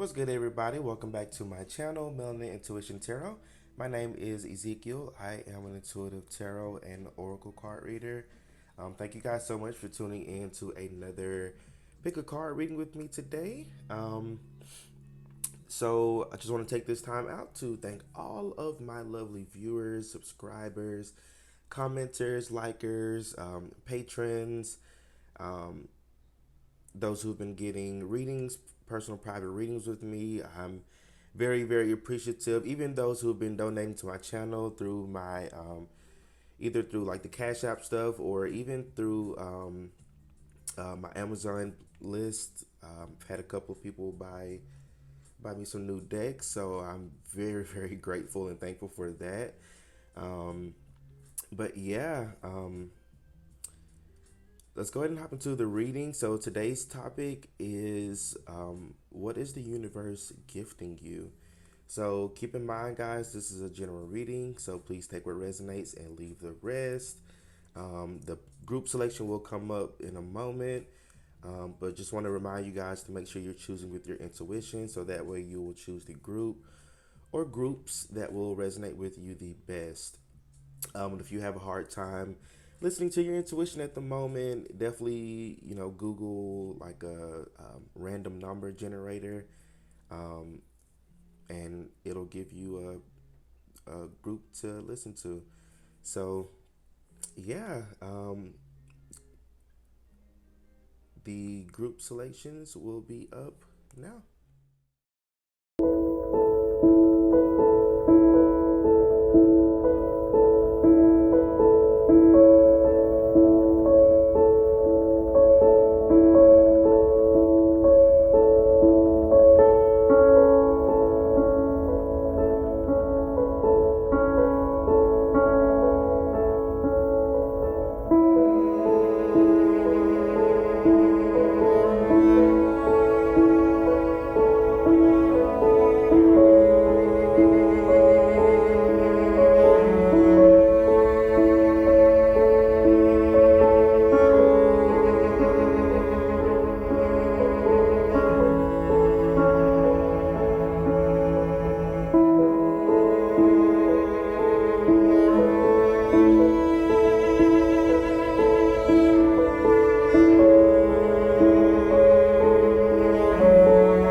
What's good, everybody? Welcome back to my channel, Melanin Intuition Tarot. My name is Ezekiel. I am an intuitive tarot and oracle card reader. Thank you guys so much for tuning in to another pick a card reading with me today. So I just want to take this time out to thank all of my lovely viewers, subscribers, commenters, likers, patrons, um, those who've been getting readings, personal private readings with me. I'm very, very appreciative. Even those who have been donating to my channel through my, either through like the Cash App stuff or even through my Amazon list. I've had a couple of people buy me some new decks, so I'm very, very grateful and thankful for that. Um, but yeah, let's go ahead and hop into the reading. So today's topic is what is the universe gifting you? So keep in mind, guys, this is a general reading, so please take what resonates and leave the rest. The group selection will come up in a moment, but just want to remind you guys to make sure you're choosing with your intuition, so that way you will choose the group or groups that will resonate with you the best. If you have a hard time listening to your intuition at the moment, definitely Google like a random number generator, um, and it'll give you a group to listen to. So yeah, the group selections will be up now.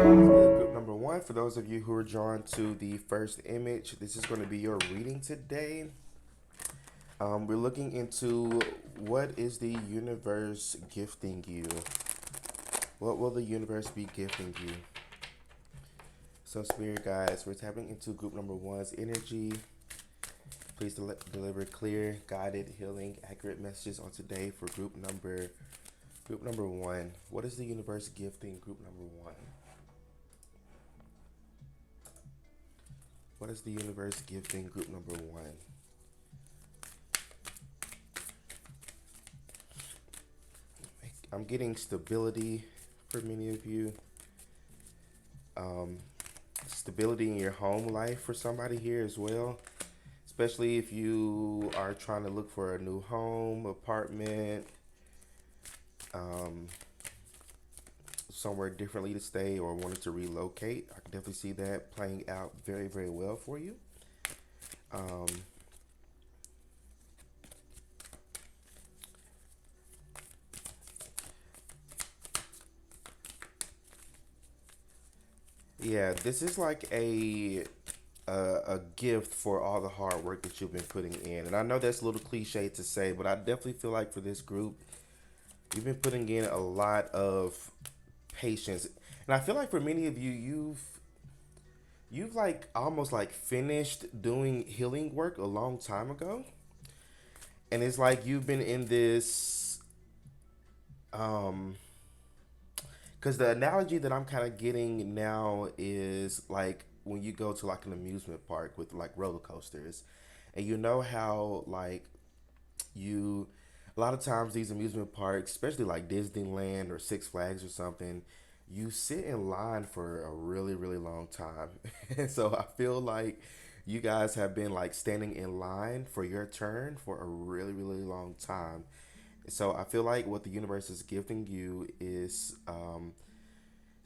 Group number one, for those of you who are drawn to the first image, this is going to be your reading today. We're looking into what is the universe gifting you? What will the universe be gifting you? So, Spirit guides, we're tapping into group number one's energy. Please deliver clear, guided, healing, accurate messages on today for group number one. What is the universe gifting group number one? What is the universe gifting group number one? I'm getting stability for many of you. Stability in your home life for somebody here as well. Especially if you are trying to look for a new home, apartment, um, somewhere differently to stay, or wanting to relocate. I can definitely see that playing out very, very well for you. Um, yeah, this is like a gift for all the hard work that you've been putting in. And I know that's a little cliche to say, but I definitely feel like for this group, you've been putting in a lot of patience. And I feel like for many of you, you've like almost like finished doing healing work a long time ago. And it's like you've been in this um because the analogy that I'm kind of getting now is like when you go to like an amusement park with like roller coasters, and you know how like you a lot of times these amusement parks, especially like Disneyland or Six Flags or something, you sit in line for a really, really long time. And so I feel like you guys have been like standing in line for your turn for a really, really long time. So I feel like what the universe is gifting you is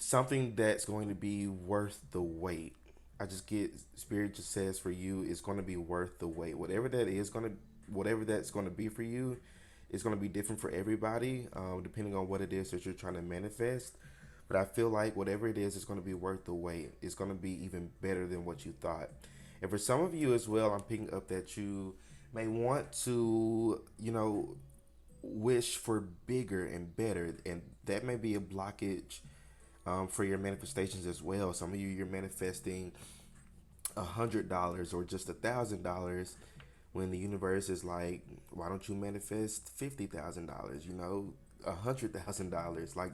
something that's going to be worth the wait. I just get spirit just says for you it's going to be worth the wait. Whatever that's going to be for you, is going to be different for everybody, depending on what it is that you're trying to manifest. But I feel like whatever it is going to be worth the wait. It's going to be even better than what you thought. And for some of you as well, I'm picking up that you may want to, wish for bigger and better, and that may be a blockage for your manifestations as well. Some of you, you're manifesting $100 or just $1,000 when the universe is like, why don't you manifest $50,000? $100,000. Like,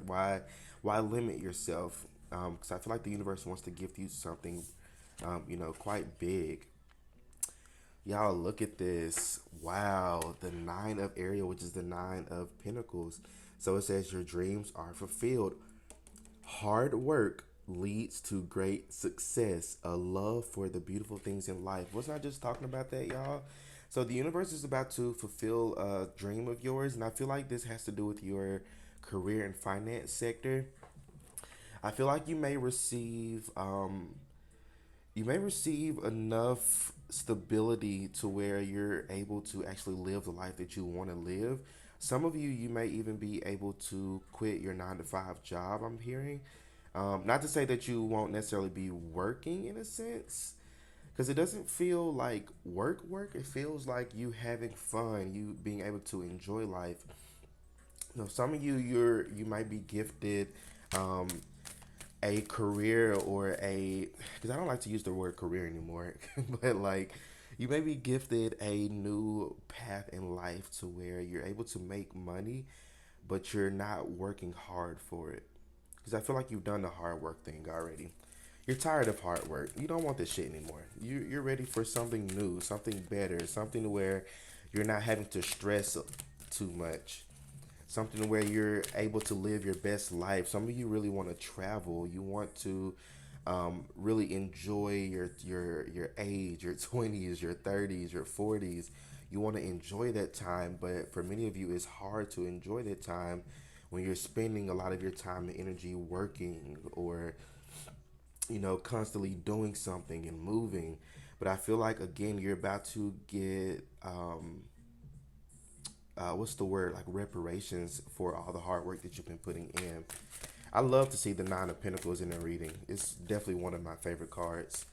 why limit yourself? Because I feel like the universe wants to gift you something, quite big. Y'all, look at this. Wow, the nine of Ariel, which is the nine of Pentacles. So it says your dreams are fulfilled. Hard work leads to great success. A love for the beautiful things in life. Wasn't I just talking about that, y'all? So the universe is about to fulfill a dream of yours, and I feel like this has to do with your career and finance sector. I feel like you may receive enough stability to where you're able to actually live the life that you want to live. Some of you, you may even be able to quit your 9 to 5 job. I'm hearing, not to say that you won't necessarily be working in a sense, because it doesn't feel like work. It feels like you having fun, you being able to enjoy life. Some of you, you might be gifted um, a career or a, because I don't like to use the word career anymore, but like you may be gifted a new path in life to where you're able to make money, but you're not working hard for it. Because I feel like you've done the hard work thing already. You're tired of hard work. You don't want this shit anymore. You're ready for something new, something better, something where you're not having to stress too much, something where you're able to live your best life. Some of you really want to travel. You want to really enjoy your age, your 20s, your 30s, your 40s. You want to enjoy that time, but for many of you, it's hard to enjoy that time when you're spending a lot of your time and energy working or constantly doing something and moving. But I feel like again, you're about to get what's the word, like reparations for all the hard work that you've been putting in. I love to see the Nine of Pentacles in a reading. It's definitely one of my favorite cards.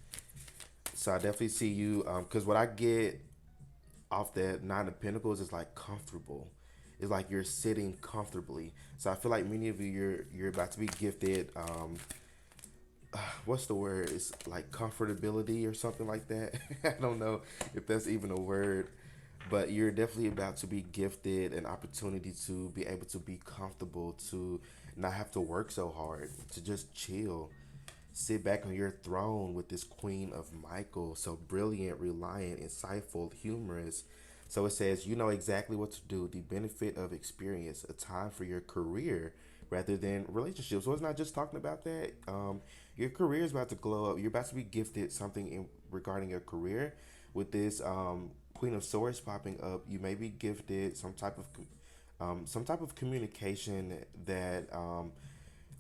So I definitely see you, because what I get off that Nine of Pentacles is like comfortable. It's like you're sitting comfortably. So I feel like many of you, you're about to be gifted. What's the word? It's like comfortability or something like that. I don't know if that's even a word, but you're definitely about to be gifted an opportunity to be able to be comfortable, to not have to work so hard, to just chill, sit back on your throne with this Queen of Michael, so brilliant, reliant, insightful, humorous. So it says, you know exactly what to do, the benefit of experience, a time for your career rather than relationships. So it's not just talking about that. Your career is about to glow up. You're about to be gifted something regarding your career with this Queen of Swords popping up. You may be gifted some type of communication that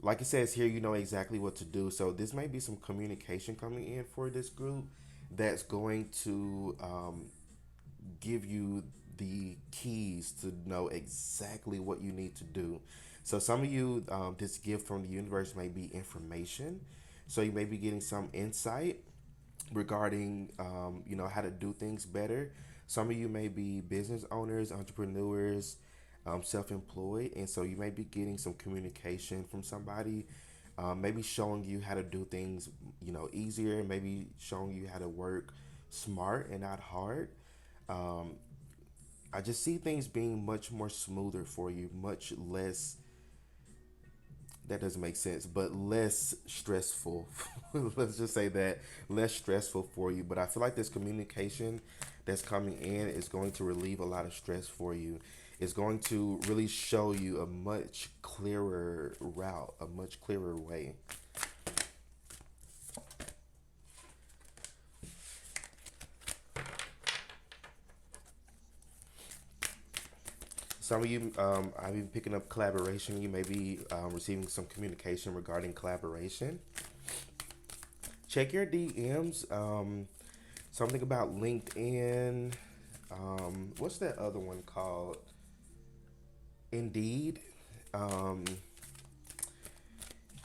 like it says here, you know exactly what to do. So this may be some communication coming in for this group that's going to give you the keys to know exactly what you need to do. So some of you, this gift from the universe may be information. So you may be getting some insight regarding, how to do things better. Some of you may be business owners, entrepreneurs, self-employed, and so you may be getting some communication from somebody, maybe showing you how to do things, easier, maybe showing you how to work smart and not hard. Um, I just see things being much more smoother for you, much less, that doesn't make sense, but less stressful. Let's just say that, less stressful for you. But I feel like this communication that's coming in is going to relieve a lot of stress for you. It's going to really show you a much clearer route, a much clearer way. Some of you, I've been picking up collaboration. You may be receiving some communication regarding collaboration. Check your DMs. Something about LinkedIn. What's that other one called? Indeed. Um,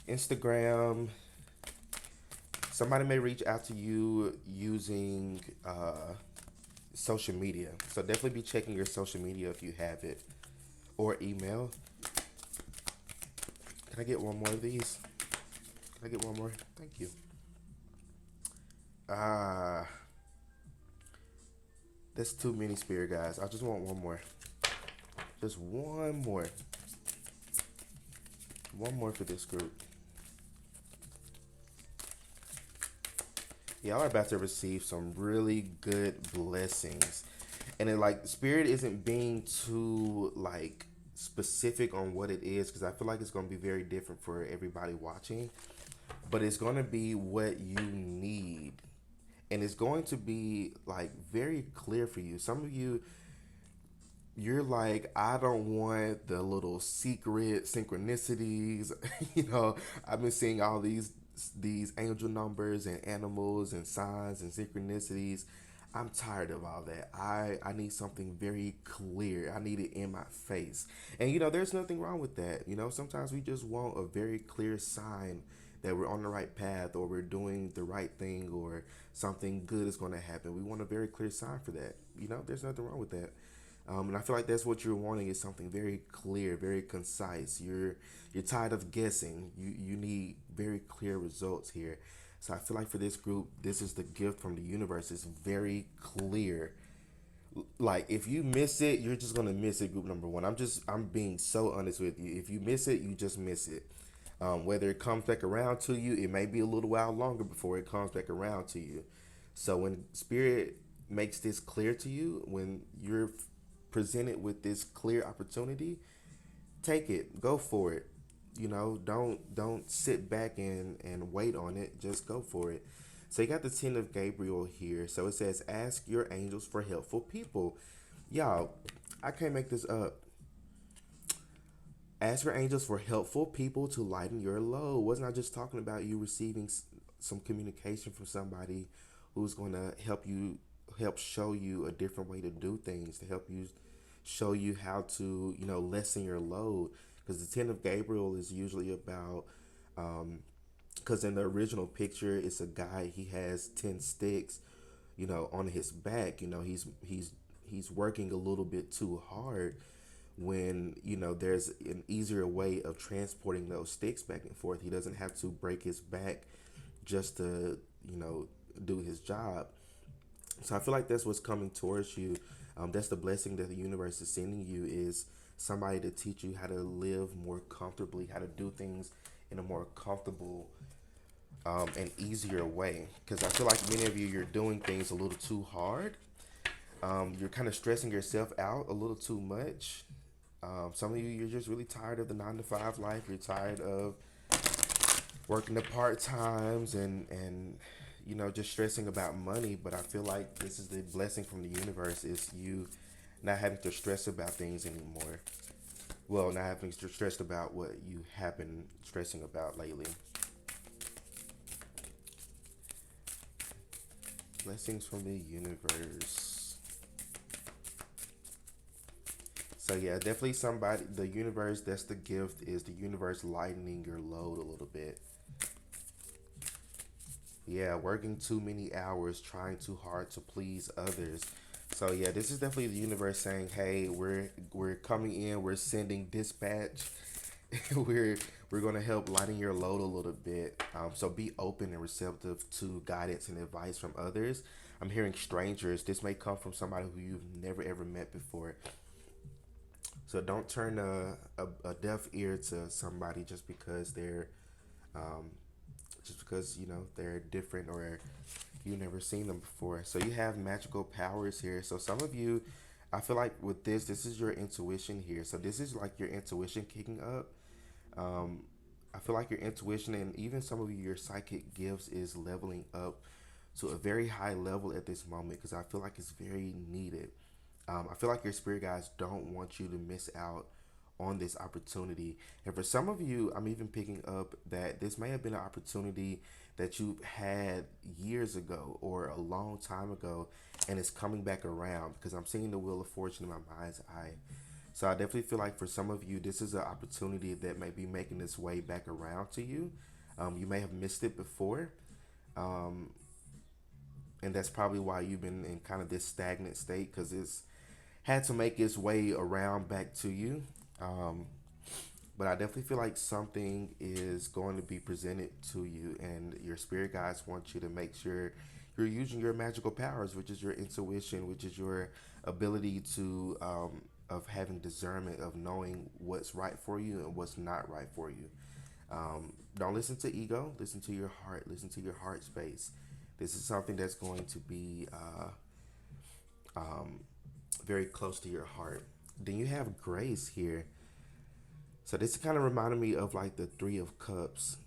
Instagram. Somebody may reach out to you using social media. So definitely be checking your social media if you have it, or email. Can I get one more of these? Can I get one more? Thank you. Ah, that's too many spirit guys. I just want one more. Just one more. One more for this group. Y'all are about to receive some really good blessings. And it like spirit isn't being too like specific on what it is because I feel like it's going to be very different for everybody watching, but it's going to be what you need, and it's going to be like very clear for you. Some of you, you're like, I don't want the little secret synchronicities. I've been seeing all these angel numbers and animals and signs and synchronicities. I'm tired of all that. I need something very clear. I need it in my face. And there's nothing wrong with that. Sometimes we just want a very clear sign that we're on the right path or we're doing the right thing or something good is going to happen. We want a very clear sign for that. There's nothing wrong with that. And I feel like that's what you're wanting is something very clear, very concise. You're tired of guessing. You need very clear results here. So I feel like for this group, this is the gift from the universe. It's very clear. Like if you miss it, you're just gonna miss it. Group number one. I'm being so honest with you. If you miss it, you just miss it. Whether it comes back around to you, it may be a little while longer before it comes back around to you. So when spirit makes this clear to you, when you're presented with this clear opportunity, take it, go for it. Don't sit back and wait on it. Just go for it. So you got the 10 of Gabriel here. So it says, ask your angels for helpful people. Y'all, I can't make this up. Ask your angels for helpful people to lighten your load. Wasn't I just talking about you receiving some communication from somebody who's going to help show you a different way to do things, to help you show you how to, lessen your load. Because the 10 of Gabriel is usually about, because in the original picture, it's a guy, he has 10 sticks, on his back. He's working a little bit too hard when there's an easier way of transporting those sticks back and forth. He doesn't have to break his back just to do his job. So I feel like that's what's coming towards you. That's the blessing that the universe is sending you, is somebody to teach you how to live more comfortably, how to do things in a more comfortable and easier way. Because I feel like many of you, you're doing things a little too hard. You're kind of stressing yourself out a little too much. Some of you, you're just really tired of the 9 to 5 life. You're tired of working the part times and just stressing about money. But I feel like this is the blessing from the universe, is you not having to stress about things anymore. Well, not having to stress about what you have been stressing about lately. Blessings from the universe. So yeah, definitely somebody, the universe, that's the gift, is the universe lightening your load a little bit. Yeah, working too many hours, trying too hard to please others. So yeah, this is definitely the universe saying, "Hey, we're coming in. We're sending dispatch. we're we're gonna help lighten your load a little bit. So be open and receptive to guidance and advice from others. I'm hearing strangers. This may come from somebody who you've never ever met before. So don't turn a deaf ear to somebody um, just because they're different or you've never seen them before. So you have magical powers here. So some of you, I feel like with this is your intuition here. So this is like your intuition kicking up. Um, I feel like your intuition and even some of your psychic gifts is leveling up to a very high level at this moment because I feel like it's very needed. I feel like your spirit guides don't want you to miss out on this opportunity. And for some of you, I'm even picking up that this may have been an opportunity that you had years ago or a long time ago, and it's coming back around because I'm seeing the wheel of fortune in my mind's eye. So I definitely feel like for some of you, this is an opportunity that may be making its way back around to you. You may have missed it before, and that's probably why you've been in kind of this stagnant state because it's had to make its way around back to you. Um, but I definitely feel like something is going to be presented to you, and your spirit guides want you to make sure you're using your magical powers, which is your intuition, which is your ability to of having discernment of knowing what's right for you and what's not right for you. Don't listen to ego. Listen to your heart. Listen to your heart space. This is something that's going to be very close to your heart. Then you have grace here. So this kind of reminded me of like the Three of Cups.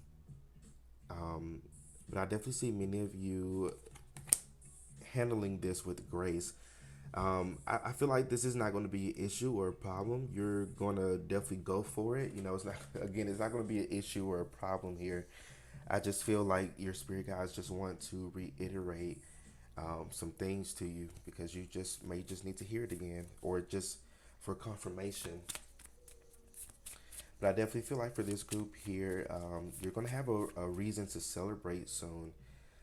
But I definitely see many of you handling this with grace. I feel like this is not going to be an issue or a problem. You're going to definitely go for it. You know, it's not, again, it's not going to be an issue or a problem here. I just feel like your spirit guides just want to reiterate some things to you because you just may just need to hear it again or just for confirmation. But I definitely feel like for this group here, you're going to have a reason to celebrate soon.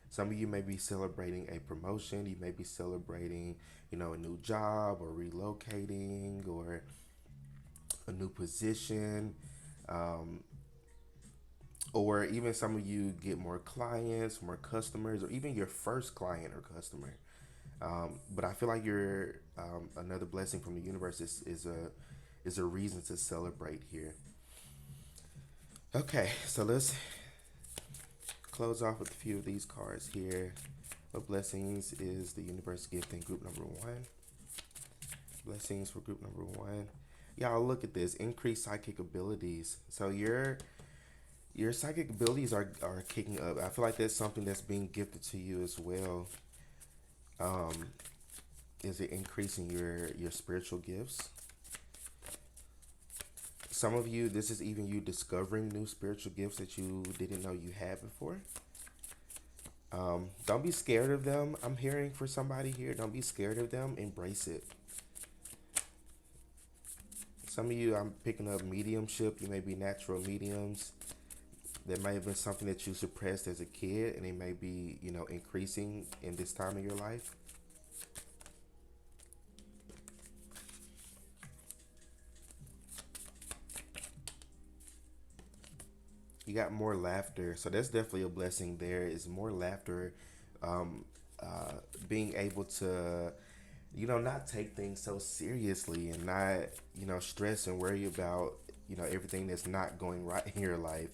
Some of you may be celebrating a promotion. You may be celebrating, you know, a new job or relocating or a new position. Um, or even some of you get more clients, more customers, or even your first client or customer. But I feel like you're another blessing from the universe is a reason to celebrate here. Okay, so let's close off with a few of these cards here. What blessings is the universe gifting group number one? Blessings for group number one. Y'all look at this. Increased psychic abilities. So your psychic abilities are kicking up. I feel like that's something that's being gifted to you as well. Um, is it increasing your spiritual gifts? Some of you, this is even you discovering new spiritual gifts that you didn't know you had before. Don't be scared of them. I'm hearing for somebody here. Don't be scared of them. Embrace it. Some of you, I'm picking up mediumship. You may be natural mediums. There may have been something that you suppressed as a kid, and it may be, you know, increasing in this time of your life. You got more laughter, so that's definitely a blessing. There is more laughter, um, uh, being able to, you know, not take things so seriously and not, you know, stress and worry about, you know, everything that's not going right in your life.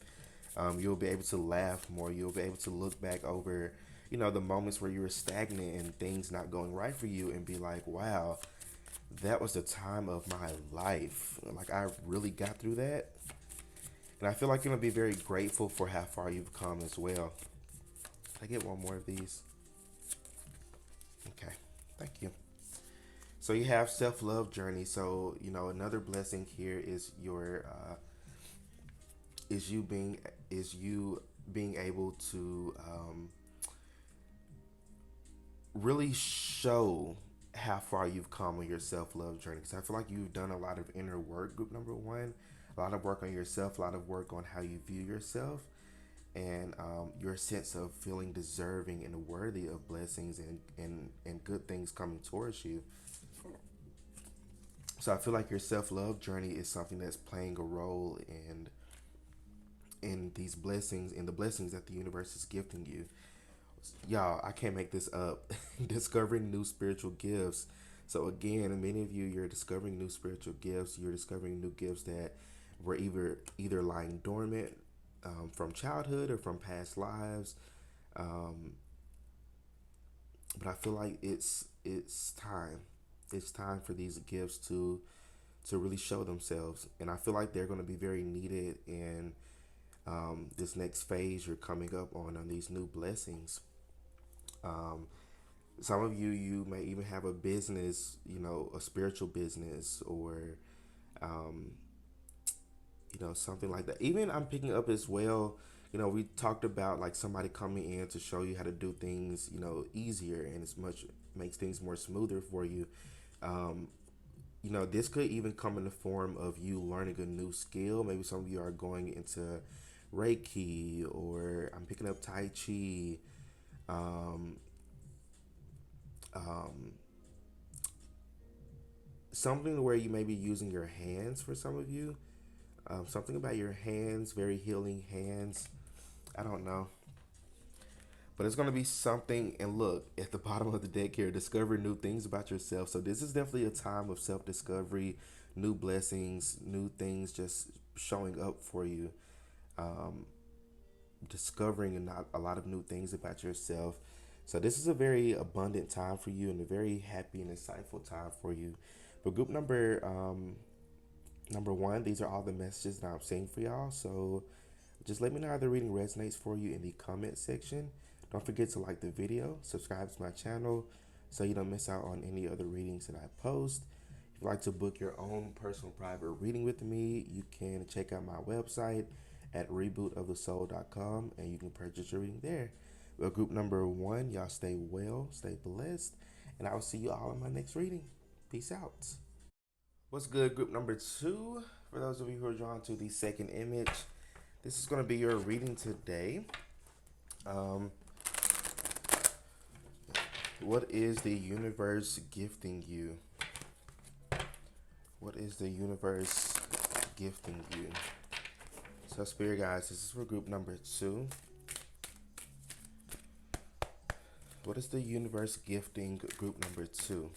You'll be able to laugh more. You'll be able to look back over, you know, the moments where you were stagnant and things not going right for you and be like, wow, that was the time of my life. Like, I really got through that. And I feel like you're going to be very grateful for how far you've come as well. Can I get one more of these? Okay. Thank you. So you have self-love journey. So, you know, another blessing here is your is you being is you being able to really show how far you've come on your self-love journey. Because I feel like you've done a lot of inner work, group number one, a lot of work on yourself, a lot of work on how you view yourself, and your sense of feeling deserving and worthy of blessings and good things coming towards you. So I feel like your self-love journey is something that's playing a role in these blessings, in the blessings that the universe is gifting you. Y'all, I can't make this up. Discovering new spiritual gifts. So again, many of you, you're discovering new spiritual gifts. You're discovering new gifts that were either lying dormant from childhood or from past lives. Um, but I feel like it's time. It's time for these gifts to really show themselves, and I feel like they're going to be very needed in this next phase you're coming up on these new blessings. Um, Some of you, you may even have a business, a spiritual business, or um, something like that. Even I'm picking up as well. We talked about like somebody coming in to show you how to do things, easier, and it's much makes things more smoother for you. Um, this could even come in the form of you learning a new skill. Maybe some of you are going into Reiki, or I'm picking up Tai Chi. Um, um, Something where you may be using your hands for some of you. Something about your hands, very healing hands. I don't know. But it's going to be something. And look, at the bottom of the deck here, discover new things about yourself. So this is definitely a time of self discovery, new blessings, new things just showing up for you. Um, Discovering a lot of new things about yourself. So this is a very abundant time for you, and a very happy and insightful time for you. For group number one, these are all the messages that I'm saying for y'all. So just let me know how the reading resonates for you in the comment section. Don't forget to like the video, subscribe to my channel so you don't miss out on any other readings that I post. If you'd like to book your own personal private reading with me, you can check out my website at rebootofthesoul.com and you can purchase your reading there. Well, group number one, y'all stay well, stay blessed, and I will see you all in my next reading. Peace out. What's good, group number two? For those of you who are drawn to the second image, this is going to be your reading today. Um, what is the universe gifting you? What is the universe gifting you? So, Spirit guys, this is for group number two. What is the universe gifting group number two?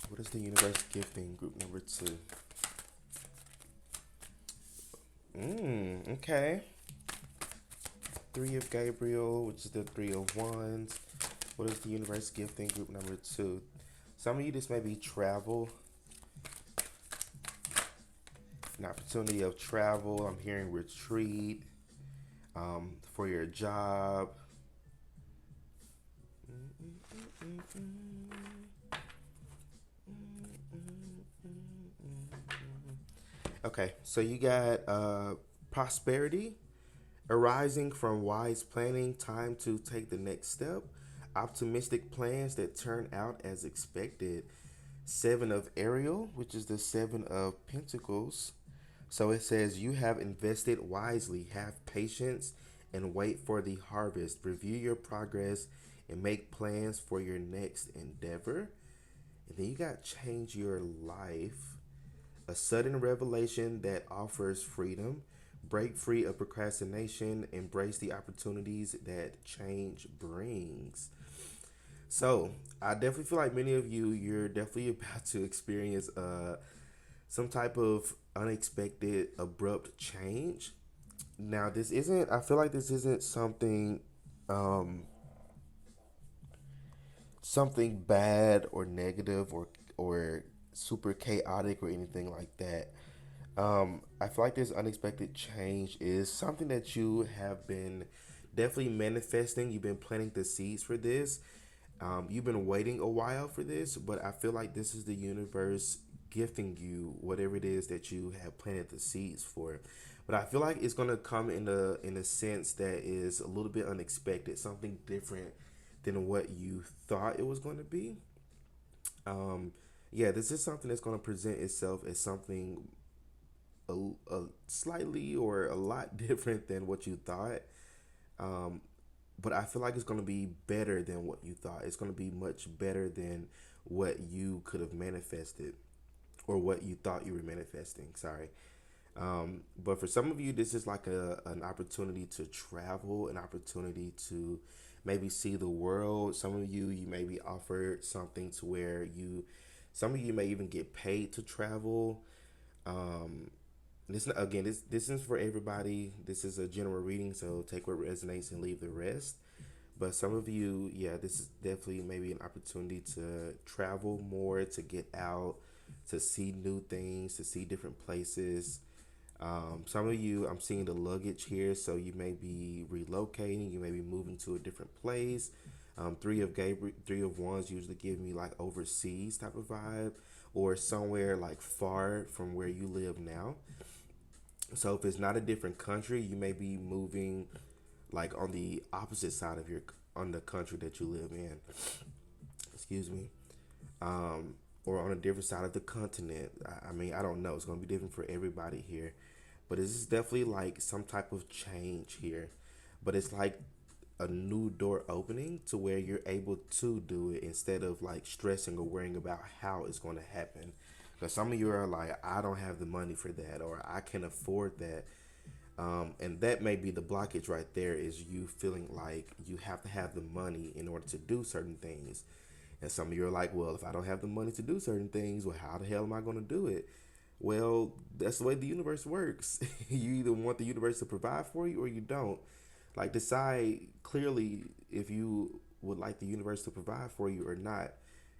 What is the universe gifting group number two? Okay. Three of Gabriel, which is the Three of Wands. What is the universe gifting group number two? Some of you, this may be travel. An opportunity of travel. I'm hearing retreat for your job. Okay, so you got prosperity arising from wise planning, time to take the next step, optimistic plans that turn out as expected. Seven of Ariel, which is the Seven of Pentacles. So it says, you have invested wisely, have patience, and wait for the harvest. Review your progress and make plans for your next endeavor. And then you got change your life. A sudden revelation that offers freedom. Break free of procrastination. Embrace the opportunities that change brings. So I definitely feel like many of you, you're definitely about to experience some type of unexpected, abrupt change. Now, I feel like this isn't um, something bad or negative or super chaotic or anything like that. I feel like this unexpected change is something that you have been definitely manifesting. You've been planting the seeds for this. You've been waiting a while for this, but I feel like this is the universe gifting you whatever it is that you have planted the seeds for. But I feel like it's gonna come in a sense that is a little bit unexpected, something different than what you thought it was going to be. Um, yeah, this is something that's going to present itself as something a slightly or a lot different than what you thought. Um, but I feel like it's going to be better than what you thought. It's going to be much better than what you could have manifested or what you thought you were manifesting. Sorry. But for some of you, this is like an opportunity to travel, an opportunity to maybe see the world. Some of you, you may be offered something to where some of you may even get paid to travel. Um, this is for everybody. This is a general reading, so take what resonates and leave the rest. But some of you, yeah, this is definitely maybe an opportunity to travel more, to get out, to see new things, to see different places. Some of you, I'm seeing the luggage here, so you may be relocating, you may be moving to a different place. Three of wands usually give me like overseas type of vibe, or somewhere like far from where you live now. So if it's not a different country, you may be moving like on the opposite side of your on the country that you live in. Excuse me. Or on a different side of the continent. I mean, I don't know. It's going to be different for everybody here. But this is definitely like some type of change here. But it's like a new door opening to where you're able to do it instead of like stressing or worrying about how it's going to happen. Because some of you are like, I don't have the money for that, or I can afford that. And that may be the blockage right there, is you feeling like you have to have the money in order to do certain things. And some of you are like, well, if I don't have the money to do certain things, well, how the hell am I going to do it? Well, that's the way the universe works. You either want the universe to provide for you or you don't. Like, decide clearly if you would like the universe to provide for you or not.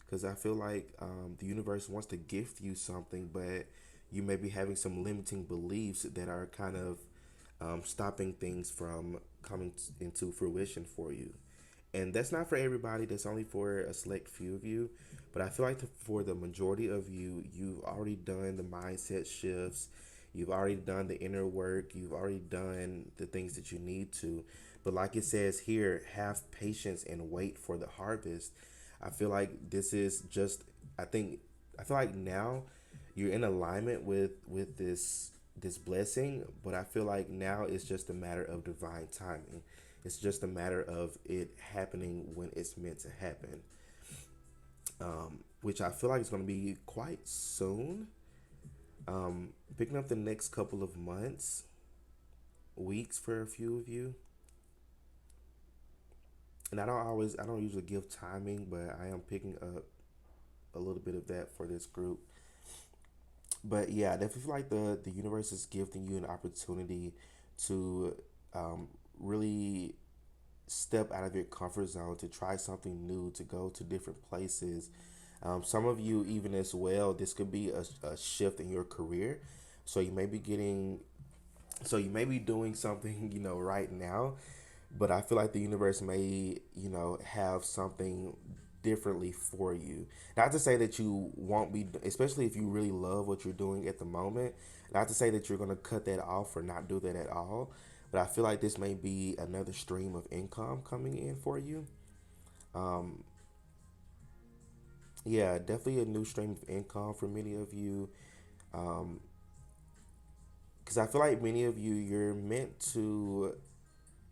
Because I feel like the universe wants to gift you something, but you may be having some limiting beliefs that are kind of stopping things from coming into fruition for you. And that's not for everybody. That's only for a select few of you. But I feel like for the majority of you, you've already done the mindset shifts. You've already done the inner work. You've already done the things that you need to. But like it says here, have patience and wait for the harvest. I feel like this is just. I think. I feel like now you're in alignment with this blessing, but I feel like now it's just a matter of divine timing. It's just a matter of it happening when it's meant to happen, which I feel like it's going to be quite soon. Picking up the next couple of months, weeks for a few of you. And I don't usually give timing, but I am picking up a little bit of that for this group. But yeah, I definitely feel like the universe is gifting you an opportunity to really step out of your comfort zone, to try something new, to go to different places. Some of you, even as well, this could be a shift in your career. So you may be getting, so you may be doing something, right now, but I feel like the universe may, have something differently for you. Not to say that you won't be, especially if you really love what you're doing at the moment, not to say that you're going to cut that off or not do that at all, but I feel like this may be another stream of income coming in for you. Yeah, definitely a new stream of income for many of you. Because I feel like many of you, you're meant to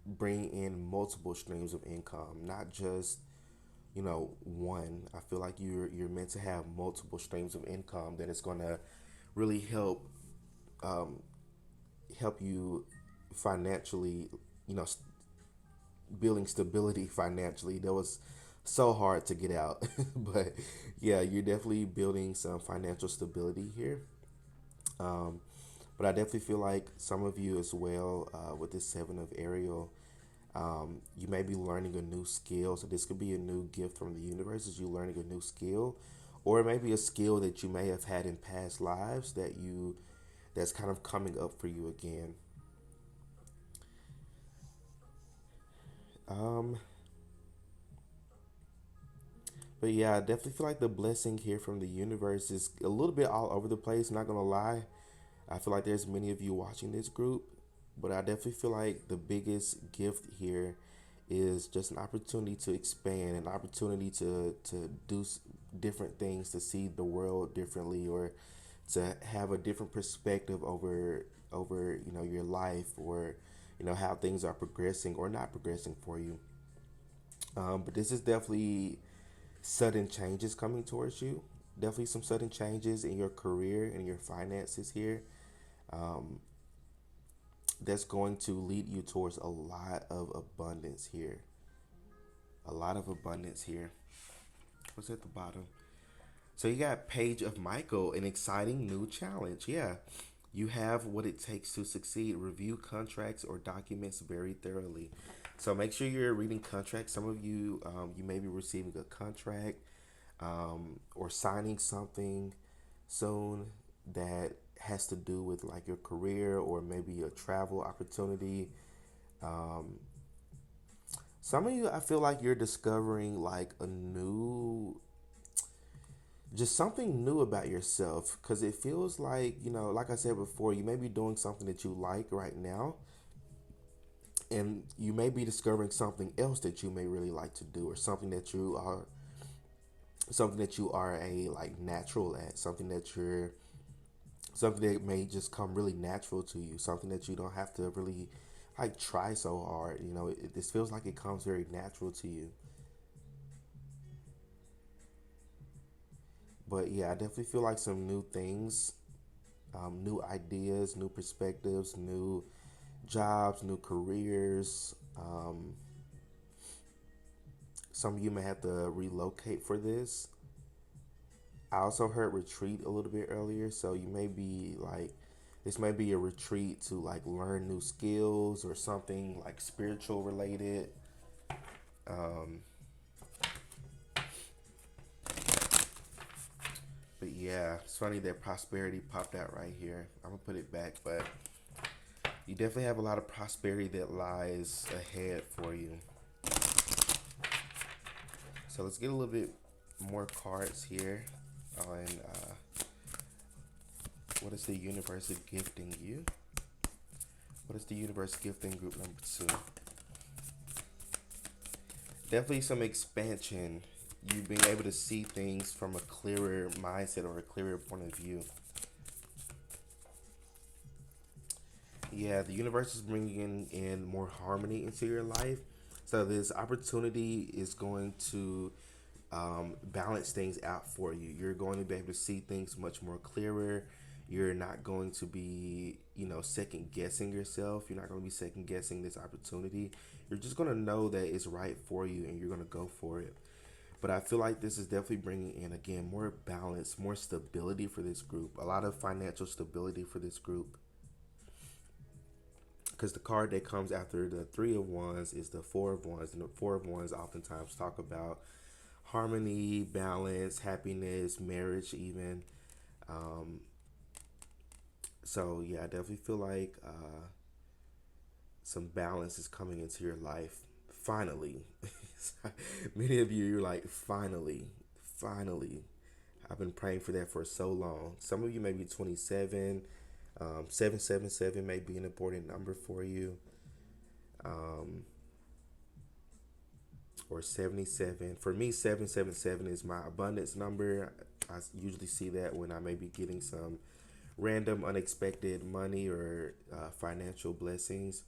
bring in multiple streams of income, not just one. I feel like you're meant to have multiple streams of income that is going to really help you financially, you know, building stability financially. That was so hard to get out, but yeah, you're definitely building some financial stability here. Um, but I definitely feel like some of you as well, with this seven of Ariel, you may be learning a new skill. So this could be a new gift from the universe, as you learning a new skill, or it may be a skill that you may have had in past lives that's kind of coming up for you again. Um, but yeah, I definitely feel like the blessing here from the universe is a little bit all over the place. Not gonna lie, I feel like there's many of you watching this group, but I definitely feel like the biggest gift here is just an opportunity to expand, an opportunity to do different things, to see the world differently, or to have a different perspective over your life, or how things are progressing or not progressing for you. But this is definitely sudden changes coming towards you. Definitely some sudden changes in your career and your finances here. Um, that's going to lead you towards a lot of abundance here. A lot of abundance here. What's at the bottom? So you got Page of Michael, an exciting new challenge. Yeah. You have what it takes to succeed. Review contracts or documents very thoroughly. So make sure you're reading contracts. Some of you, you may be receiving a contract, or signing something soon that has to do with like your career or maybe a travel opportunity. Um, some of you, I feel like you're discovering like a new, just something new about yourself because it feels like, like I said before, you may be doing something that you like right now, and you may be discovering something else that you may really like to do, or something that you are a like natural at, something that may just come really natural to you, something that you don't have to really like try so hard. This feels like it comes very natural to you. But yeah, I definitely feel like some new things, new ideas, new perspectives, new jobs, new careers. Some of you may have to relocate for this. I also heard retreat a little bit earlier, so you may be like, this may be a retreat to like learn new skills or something like spiritual related. Um, but yeah, it's funny that prosperity popped out right here. I'm gonna put it back, but you definitely have a lot of prosperity that lies ahead for you. So let's get a little bit more cards here on what is the universe gifting you? What is the universe gifting group number two? Definitely some expansion. You being able to see things from a clearer mindset or a clearer point of view. Yeah, the universe is bringing in more harmony into your life. So this opportunity is going to balance things out for you. You're going to be able to see things much more clearer. You're not going to be, second guessing yourself. You're not going to be second guessing this opportunity. You're just going to know that it's right for you and you're going to go for it. But I feel like this is definitely bringing in, again, more balance, more stability for this group. A lot of financial stability for this group. Because the card that comes after the Three of Wands is the Four of Wands. And the Four of Wands oftentimes talk about harmony, balance, happiness, marriage, even. Um, so, yeah, I definitely feel like some balance is coming into your life. Finally. Many of you, you're like, finally, finally. I've been praying for that for so long. Some of you may be 27. 777 may be an important number for you. Um, or 77. For me, 777 is my abundance number. I usually see that when I may be getting some random, unexpected money or financial blessings,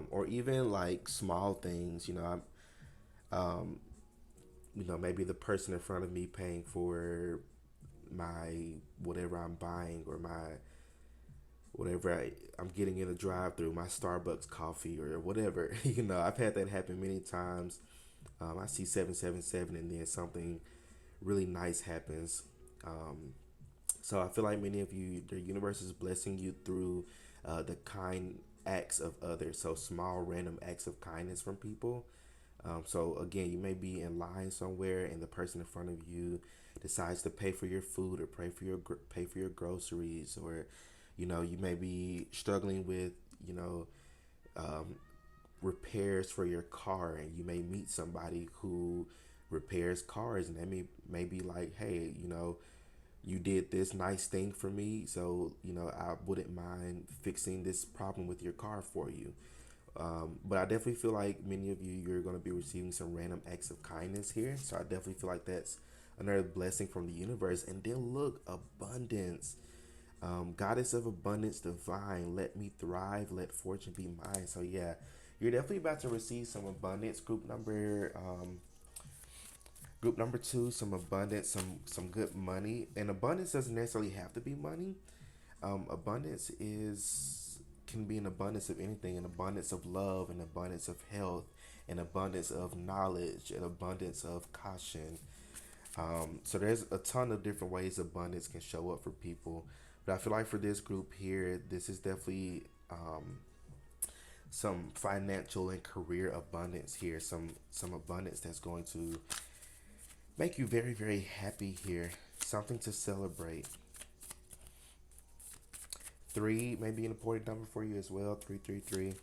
or even like small things. Maybe the person in front of me paying for my whatever I'm buying or my whatever I'm getting in a drive through, my Starbucks coffee or whatever. I've had that happen many times. I see 777 and then something really nice happens. Um, so I feel like many of you, the universe is blessing you through the kind acts of others. So small random acts of kindness from people. So again, you may be in line somewhere and the person in front of you decides to pay for your food or pay for your groceries, or you may be struggling with um, repairs for your car, and you may meet somebody who repairs cars, and they may be like, hey, you did this nice thing for me, so I wouldn't mind fixing this problem with your car for you. But I definitely feel like many of you, you're going to be receiving some random acts of kindness here. So I definitely feel like that's another blessing from the universe. And then look, abundance. Goddess of abundance divine, let me thrive, let fortune be mine. So yeah, you're definitely about to receive some abundance. Group number two, some abundance, some good money. And abundance doesn't necessarily have to be money. Abundance is can be an abundance of anything, an abundance of love, an abundance of health, an abundance of knowledge, an abundance of caution. So there's a ton of different ways abundance can show up for people. But I feel like for this group here, this is definitely some financial and career abundance here. Some abundance that's going to make you very, very happy here. Something to celebrate. Three may be an important number for you as well. 333.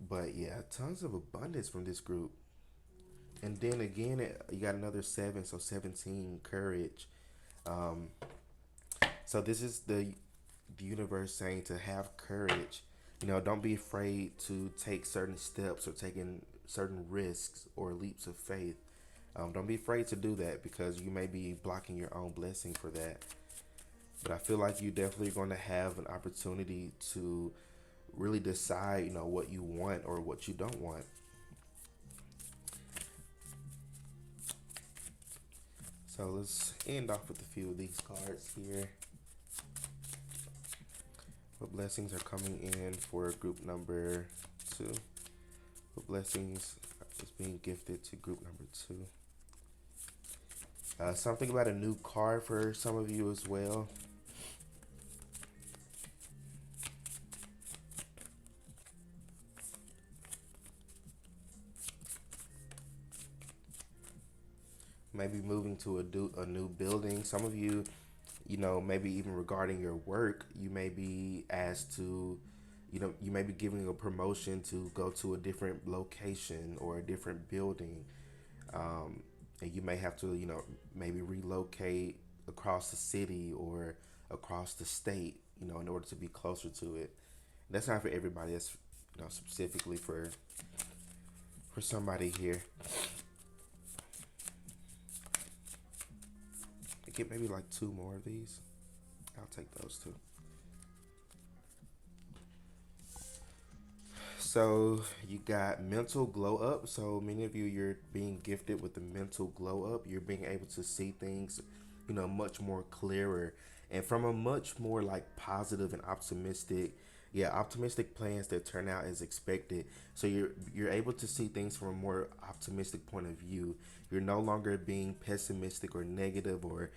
But yeah, tons of abundance from this group. And then again, you got another seven, so 17, courage. Um, so this is the universe saying to have courage. Don't be afraid to take certain steps or taking certain risks or leaps of faith. Don't be afraid to do that because you may be blocking your own blessing for that. But I feel like you definitely going to have an opportunity to really decide, what you want or what you don't want. So let's end off with a few of these cards here. What blessings are coming in for group number 2? What blessings is being gifted to group number 2? Something about a new car for some of you as well. Maybe moving to a new building. Some of you, maybe even regarding your work, you may be asked to, you may be giving a promotion to go to a different location or a different building. And you may have to, maybe relocate across the city or across the state, in order to be closer to it. That's not for everybody. That's, specifically for somebody here. I get maybe like two more of these. I'll take those two. So you got mental glow up. So many of you, you're being gifted with the mental glow up. You're being able to see things, much more clearer and from a much more like positive and optimistic, yeah, optimistic plans that turn out as expected. So you're able to see things from a more optimistic point of view. You're no longer being pessimistic or negative or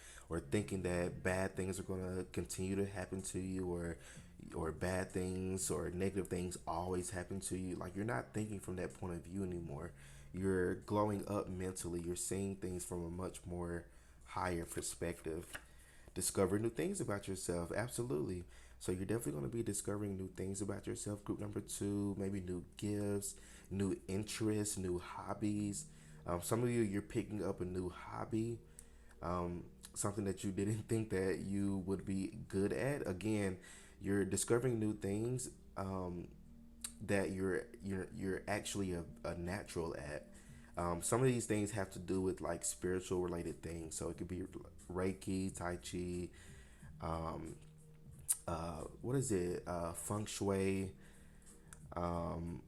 thinking that bad things are going to continue to happen to you or bad things or negative things always happen to you. Like you're not thinking from that point of view anymore. You're glowing up mentally. You're seeing things from a much more higher perspective. Discover new things about yourself. Absolutely. So you're definitely going to be discovering new things about yourself. Group number 2, maybe new gifts, new interests, new hobbies. Some of you, you're picking up a new hobby, something that you didn't think that you would be good at. Again, you're discovering new things that you're actually a natural at. Some of these things have to do with like spiritual related things. So it could be Reiki, Tai Chi, what is it? Feng Shui, um,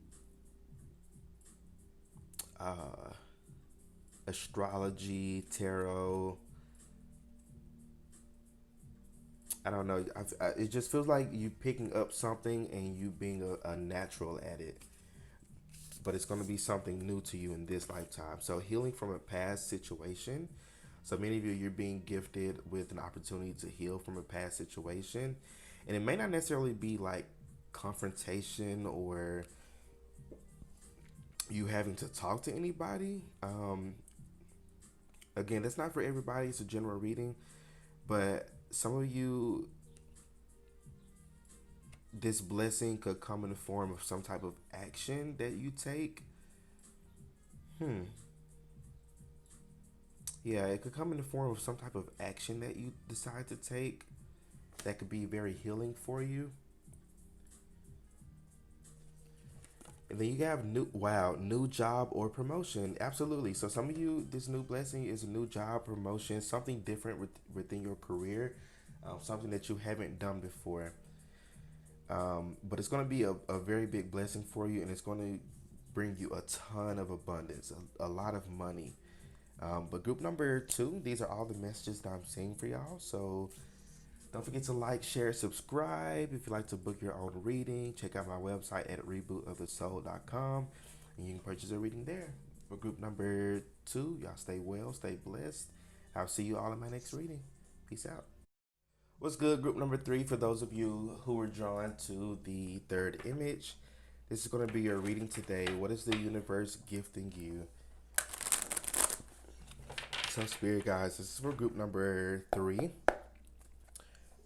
uh, astrology, tarot. I don't know. It just feels like you picking up something and you being a natural at it. But it's going to be something new to you in this lifetime. So healing from a past situation. So many of you, you're being gifted with an opportunity to heal from a past situation, and it may not necessarily be like confrontation or you having to talk to anybody. Again, that's not for everybody. It's a general reading, but some of you, this blessing could come in the form of some type of action that you take. Hmm. Yeah, it could come in the form of some type of action that you decide to take that could be very healing for you. And then you have new job or promotion. Absolutely. So some of you, this new blessing is a new job, promotion, something different within your career, something that you haven't done before. But it's going to be a very big blessing for you, and it's going to bring you a ton of abundance, a lot of money. But group number 2, these are all the messages that I'm seeing for y'all. So don't forget to like, share, subscribe. If you'd like to book your own reading, check out my website at rebootofthesoul.com and you can purchase a reading there. For group number 2, y'all stay well, stay blessed. I'll see you all in my next reading. Peace out. What's good, group number 3? For those of you who are drawn to the third image, this is going to be your reading today. What is the universe gifting you? So, Spirit guys, this is for group number 3.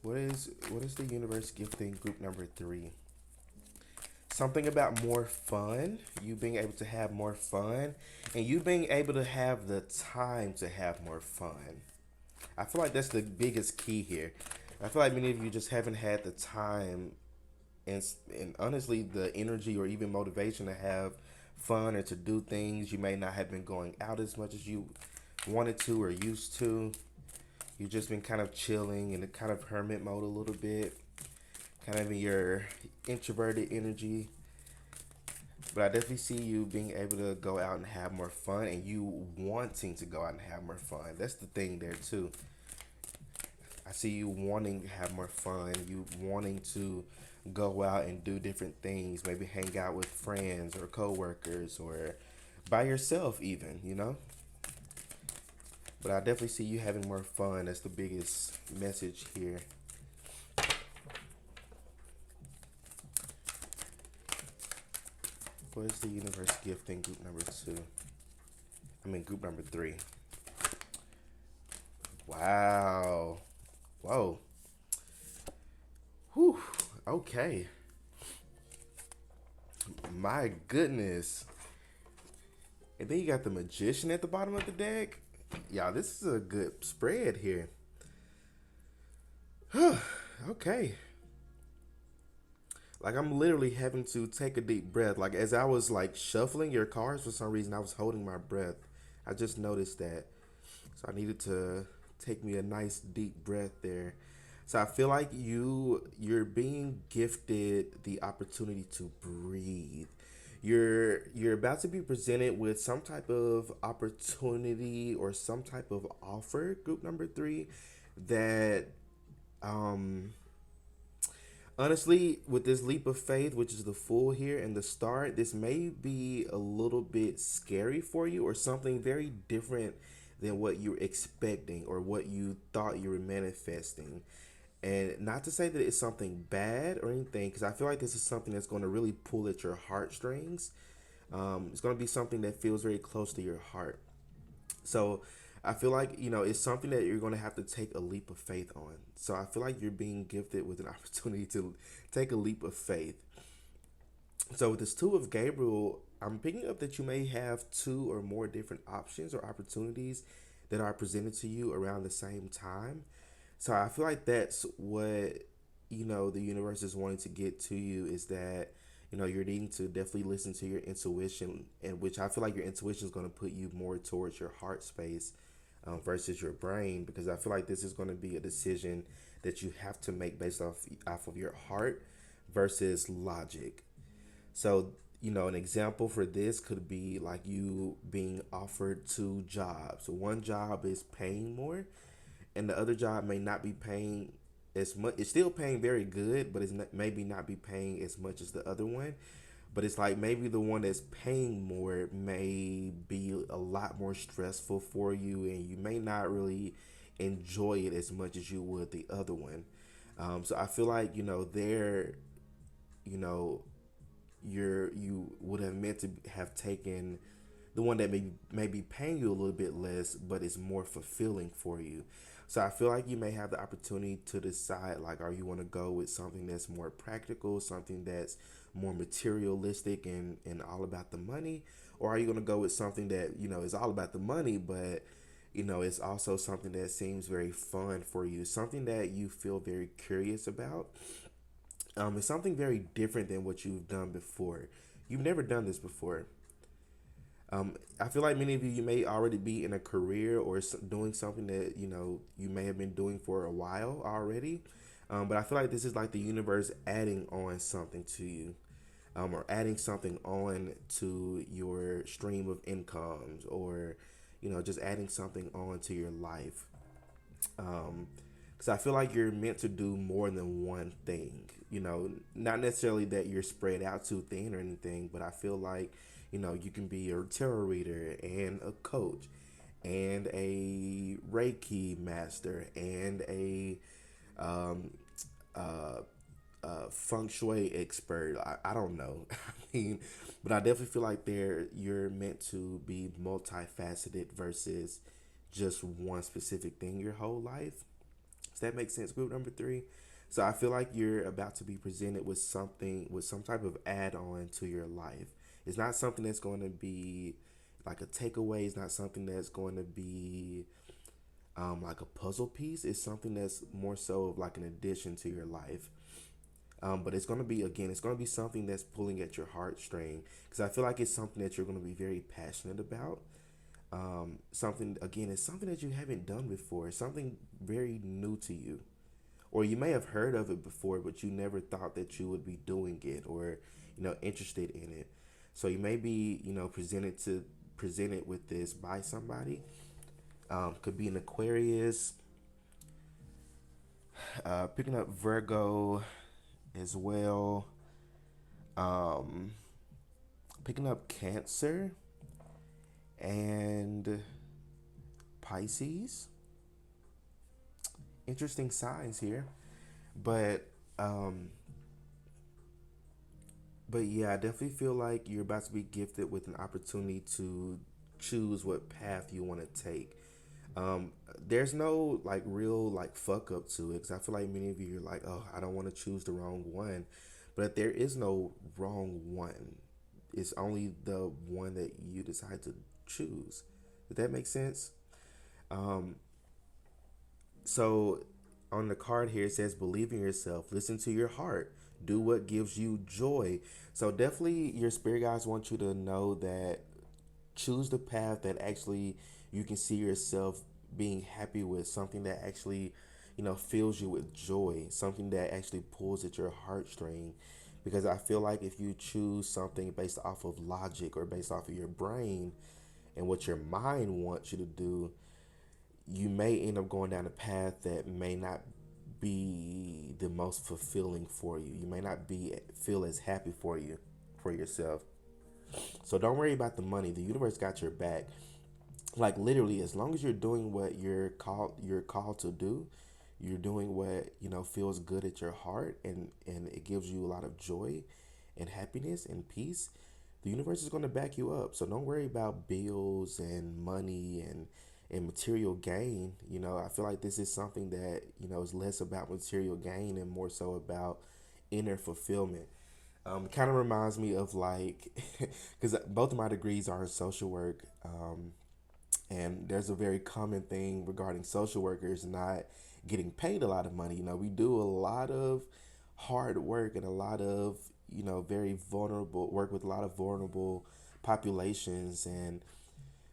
What is the universe gifting group number three? Something about more fun, you being able to have more fun, and you being able to have the time to have more fun. I feel like that's the biggest key here. I feel like many of you just haven't had the time and honestly the energy or even motivation to have fun or to do things. You may not have been going out as much as you wanted to or used to. You've just been kind of chilling in a kind of hermit mode a little bit, kind of in your introverted energy. But I definitely see you being able to go out and have more fun and you wanting to go out and have more fun. That's the thing there too. I see you wanting to have more fun, you wanting to go out and do different things, maybe hang out with friends or coworkers or by yourself even, you know? But I definitely see you having more fun. That's the biggest message here. What is the universe gifting group number two? I mean, group number three. Wow. Whoa. Whew. Okay. My goodness. And then you got the magician at the bottom of the deck. Y'all, this is a good spread here. Okay. Like I'm literally having to take a deep breath. Like as I was like shuffling your cards for some reason, I was holding my breath. I just noticed that. So I needed to take me a nice deep breath there. So I feel like you're being gifted the opportunity to breathe. You're about to be presented with some type of opportunity or some type of offer, group number three, that um honestly, with this leap of faith, which is the Fool here and the start, this may be a little bit scary for you or something very different than what you're expecting or what you thought you were manifesting. And not to say that it's something bad or anything, because I feel like this is something that's going to really pull at your heartstrings. It's going to be something that feels very close to your heart. So I feel like, it's something that you're going to have to take a leap of faith on. So I feel like you're being gifted with an opportunity to take a leap of faith. So with this two of Gabriel, I'm picking up that you may have two or more different options or opportunities that are presented to you around the same time. So I feel like that's what, the universe is wanting to get to you is that, you're needing to definitely listen to your intuition, and which I feel like your intuition is going to put you more towards your heart space versus your brain, because I feel like this is going to be a decision that you have to make based off of your heart versus logic. So, an example for this could be like you being offered two jobs. One job is paying more, and the other job may not be paying as much. It's still paying very good, but it's not, maybe not be paying as much as the other one. But it's like maybe the one that's paying more may be a lot more stressful for you, and you may not really enjoy it as much as you would the other one. So I feel like there, you know, you would have meant to have taken the one that may be paying you a little bit less, but is more fulfilling for you. So I feel like you may have the opportunity to decide, like, are you want to go with something that's more practical, something that's more materialistic and all about the money, or are you going to go with something that is all about the money, but it's also something that seems very fun for you, something that you feel very curious about. It's something very different than what you've done before. You've never done this before. I feel like many of you may already be in a career or doing something that you may have been doing for a while already. But I feel like this is like the universe adding on something to you, or adding something on to your stream of incomes, or just adding something on to your life. Because I feel like you're meant to do more than one thing. Not necessarily that you're spread out too thin or anything, but I feel like you can be a tarot reader and a coach and a Reiki master and a um, uh, feng shui expert. I don't know. I mean, but I definitely feel like you're meant to be multifaceted versus just one specific thing your whole life. that make sense, group number three? So I feel like you're about to be presented with something, with some type of add-on to your life. It's not something that's going to be like a takeaway. It's not something that's going to be like a puzzle piece. It's something that's more so of like an addition to your life. But it's going to be, again, it's going to be something that's pulling at your heartstring, because I feel like it's something that you're going to be very passionate about. Something, again, it's something that you haven't done before. It's something very new to you, or you may have heard of it before, but you never thought that you would be doing it, or interested in it. So you may be presented with this by somebody. Could be an Aquarius, picking up Virgo as well. Um, Picking up Cancer and Pisces. Interesting signs here, but um, but yeah, I definitely feel like you're about to be gifted with an opportunity to choose what path you want to take. Um, there's no like real like fuck up to it, because I feel like many of you are like, oh, I don't want to choose the wrong one, but there is no wrong one. It's only the one that you decide to choose. Does that make sense? Um, so on the card here it says, believe in yourself, listen to your heart, do what gives you joy. So definitely your spirit guides want you to know that choose the path that actually you can see yourself being happy with, something that actually fills you with joy, something that actually pulls at your heartstring. Because I feel like if you choose something based off of logic or based off of your brain and what your mind wants you to do, you may end up going down a path that may not be the most fulfilling for you. You may not be feel as happy for yourself. So don't worry about the money. The universe got your back. Like literally, as long as you're doing what you're called to do, you're doing what feels good at your heart, and it gives you a lot of joy and happiness and peace. The universe is going to back you up. So don't worry about bills and money and material gain. I feel like this is something that is less about material gain and more so about inner fulfillment. Kind of reminds me of like, because both of my degrees are in social work, and there's a very common thing regarding social workers not getting paid a lot of money. We do a lot of hard work and a lot of very vulnerable work with a lot of vulnerable populations, and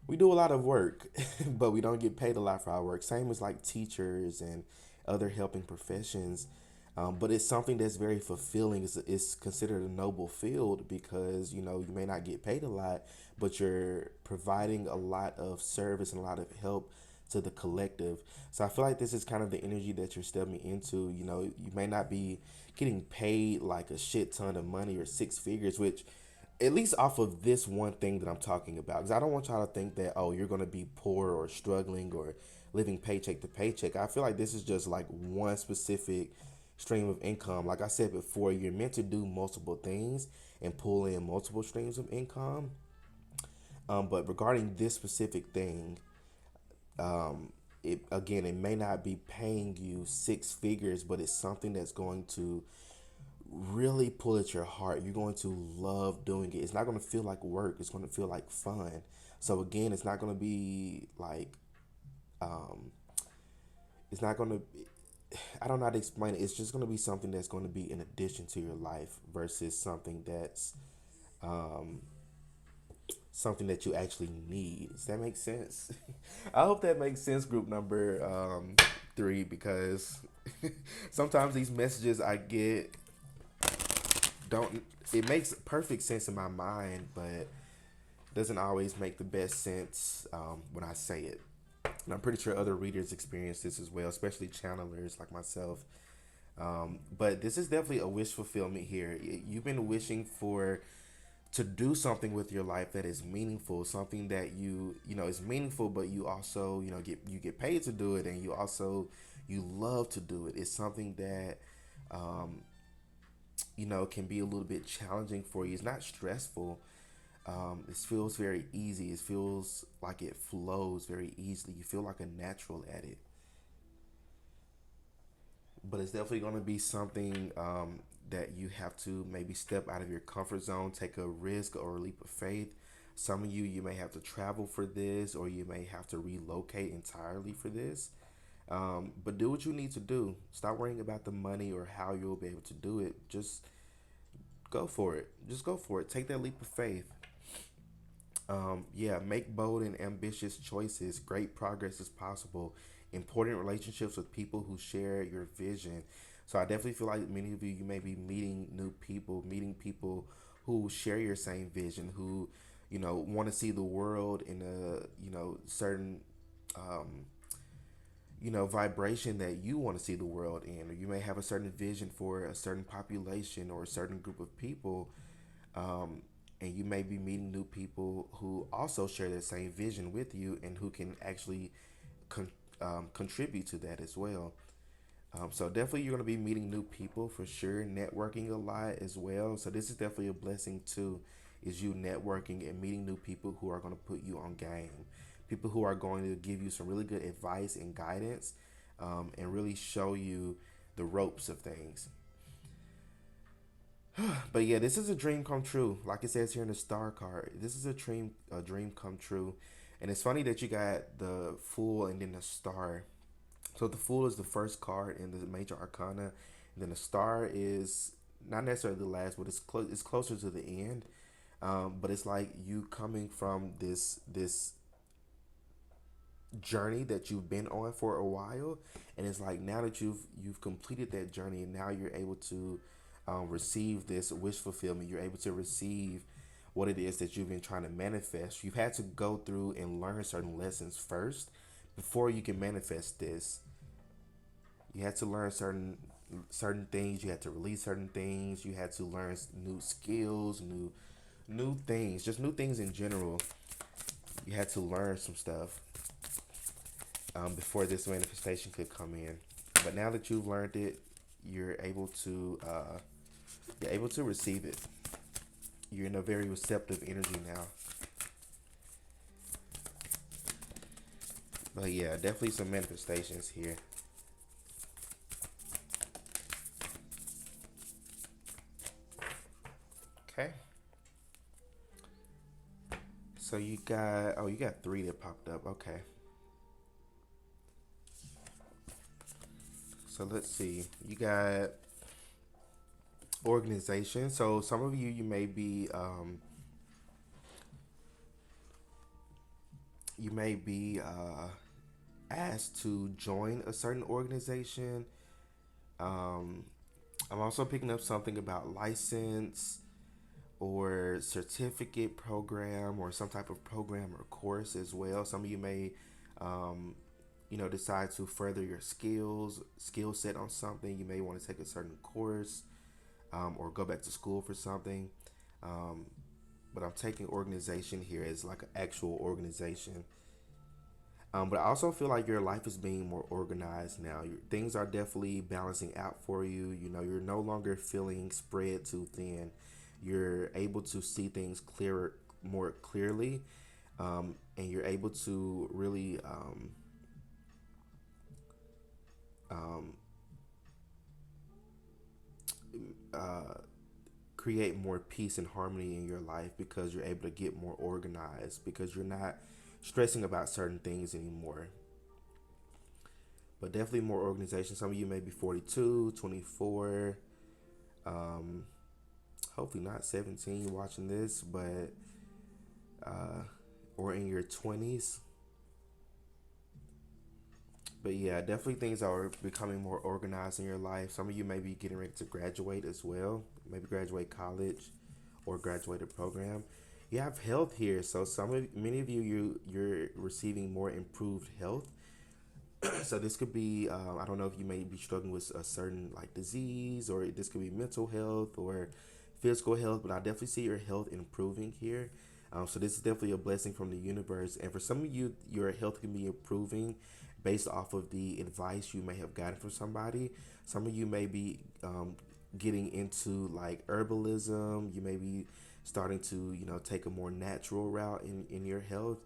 we do a lot of work, but we don't get paid a lot for our work. Same as like teachers and other helping professions. But it's something that's very fulfilling. It's considered a noble field because you may not get paid a lot, but you're providing a lot of service and a lot of help to the collective. So I feel like this is kind of the energy that you're stepping into. You may not be getting paid like a shit ton of money or six figures, which at least off of this one thing that I'm talking about, because I don't want y'all to think that, oh, you're going to be poor or struggling or living paycheck to paycheck. I feel like this is just like one specific stream of income. Like I said before, you're meant to do multiple things and pull in multiple streams of income. But regarding this specific thing, it may not be paying you six figures, but it's something that's going to really pull at your heart. You're going to love doing it. It's not going to feel like work. It's going to feel like fun. So again, it's not going to be like, it's not going to, I don't know how to explain it. It's just going to be something that's going to be in addition to your life versus something that's something that you actually need. Does that make sense? I hope that makes sense, group number three, because sometimes these messages I get don't, it makes perfect sense in my mind, but doesn't always make the best sense when I say it. And I'm pretty sure other readers experience this as well, especially channelers like myself. But this is definitely a wish fulfillment here. You've been wishing for to do something with your life that is meaningful, something that is meaningful, but you also get paid to do it, and you love to do it. It's something that can be a little bit challenging for you. It's not stressful. It feels very easy. It feels like it flows very easily. You feel like a natural at it. but it's definitely going to be something that you have to maybe step out of your comfort zone, take a risk or a leap of faith. Some of you may have to travel for this, or you may have to relocate entirely for this. But do what you need to do. Stop worrying about the money or how you'll be able to do it. Just go for it. Just go for it. Take that leap of faith. Yeah, make bold and ambitious choices. Great progress is possible. Important relationships with people who share your vision. So I definitely feel like many of you, you may be meeting new people, meeting people who share your same vision, who, want to see the world in a, certain vibration that you want to see the world in, or you may have a certain vision for a certain population or a certain group of people, and you may be meeting new people who also share that same vision with you and who can actually con- contribute to that as well. So definitely you're going to be meeting new people for sure, networking a lot as well. So this is definitely a blessing too, is you networking and meeting new people who are going to put you on game, people who are going to give you some really good advice and guidance, and really show you the ropes of things. But yeah, this is a dream come true. Like it says here in the star card, this is a dream come true. And it's funny that you got the Fool and then the Star. So the Fool is the first card in the major arcana, and then the Star is not necessarily the last, but it's closer to the end. But it's like you coming from this journey that you've been on for a while, and it's like now that you've completed that journey, and now you're able to receive this wish fulfillment. You're able to receive what it is that you've been trying to manifest. You've had to go through and learn certain lessons first before you can manifest this. You had to learn certain things. You had to release certain things. You had to learn new skills, new things, just new things in general. You had to learn some stuff before this manifestation could come in. But now that you've learned it, you're able to you're able to receive it. You're in a very receptive energy now. But yeah, definitely some manifestations here. Okay. So you got three that popped up. Okay. So let's see. You got organization. So some of you may be asked to join a certain organization. Um, I'm also picking up something about license or certificate program or some type of program or course as well. Some of you may, um, decide to further your skill set on something. You may want to take a certain course, or go back to school for something. Um, but I'm taking organization here as like an actual organization. But I also feel like your life is being more organized now. Things are definitely balancing out for you. You're no longer feeling spread too thin. You're able to see things more clearly, and you're able to really um, uh, create more peace and harmony in your life because you're able to get more organized because you're not stressing about certain things anymore. But definitely more organization. Some of you may be 42, 24, um, hopefully not 17 watching this, but uh, or in your 20s. But yeah, definitely things are becoming more organized in your life. Some of you may be getting ready to graduate as well, maybe graduate college or graduate a program. You have health here, so many of you're receiving more improved health. So this could be I don't know if you may be struggling with a certain like disease, or this could be mental health or physical health, but I definitely see your health improving here. So this is definitely a blessing from the universe, and for some of you, your health can be improving based off of the advice you may have gotten from somebody. Some of you may be getting into like herbalism. You may be starting to take a more natural route in your health,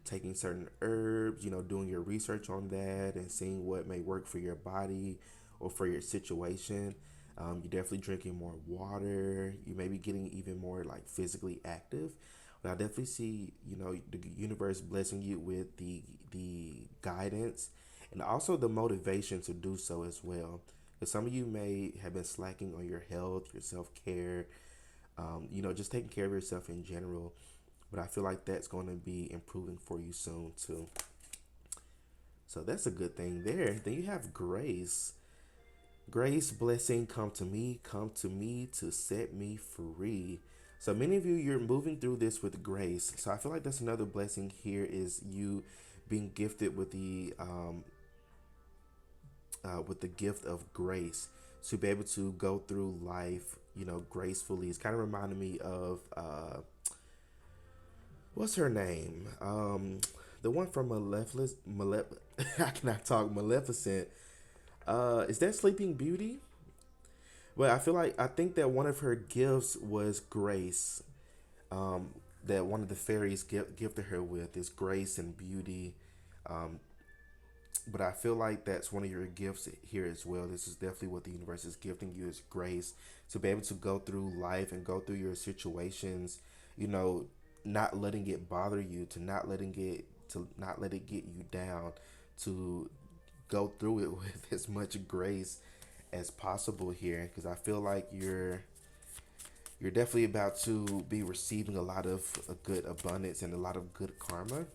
taking certain herbs, doing your research on that and seeing what may work for your body or for your situation. You're definitely drinking more water. You may be getting even more like physically active. But I definitely see, the universe blessing you with the guidance and also the motivation to do so as well. Because some of you may have been slacking on your health, your self care, just taking care of yourself in general. But I feel like that's going to be improving for you soon too. So that's a good thing there. Then you have grace. Grace, blessing, come to me to set me free. So many of you, you're moving through this with grace. So I feel like that's another blessing here is you being gifted with the gift of grace to be able to go through life, gracefully. It's kind of reminding me of what's her name? The one from I cannot talk. Maleficent. Is that Sleeping Beauty? Well, I think that one of her gifts was grace. Um, that one of the fairies gifted her with is grace and beauty. Um, but I feel like that's one of your gifts here as well. This is definitely what the universe is gifting you is grace to be able to go through life and go through your situations, you know, not letting it bother you, to not let it get you down, to go through it with as much grace as possible here because I feel like you're definitely about to be receiving a lot of a good abundance and a lot of good karma.